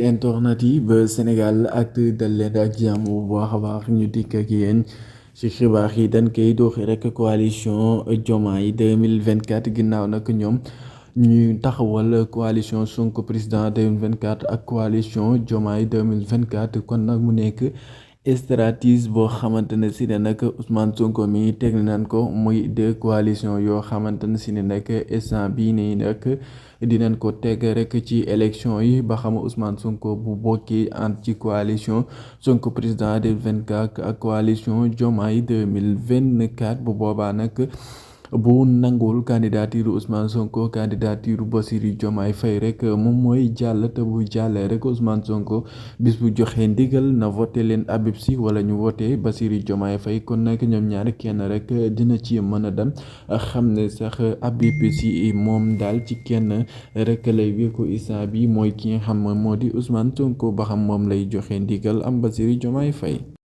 internet yi ba Sénégal Actu dal leen ak jàmm bu baax a baax ñu dikk ak yéen ci xibaar yi dañ koy doxi rek coalition Diomaye 2024 ginnaaw nag ñoom ñuy taxawal coalition Sonko président 2024 ak coalition Diomaye 2024 kon nag mu nekk stratégie boo xamante ne si ne nag Ousmane Sonko mi teg nañ ko muy deux coalition yoo xamante ne si ne nag instant bii nii nag dinañ ko teg rek ci élection yi ba xam Ousmane Sonko bu bokkee ànd ci coalition Sonko président 2024 ak coalition Diomaye 2024 bu boobaa nag bu nangul candidature Ousmane Sonko candidature Bassirou Diomaye Faye rek moom mooy jàll te bu jàllee rek Ousmane Sonko bis bu joxee ndigal na voté leen Habib Sy wala ñu voté Bassirou Diomaye Faye kon nag ñoom ñaari kenn rek dina ci mën a dem xam ne sax Habib Sy moom daal ci kenn rek lay wékku instant bi mooy ki nga xam moo di Ousmane Sonko ba xam moom lay joxe ndigal am Bassirou Diomaye Faye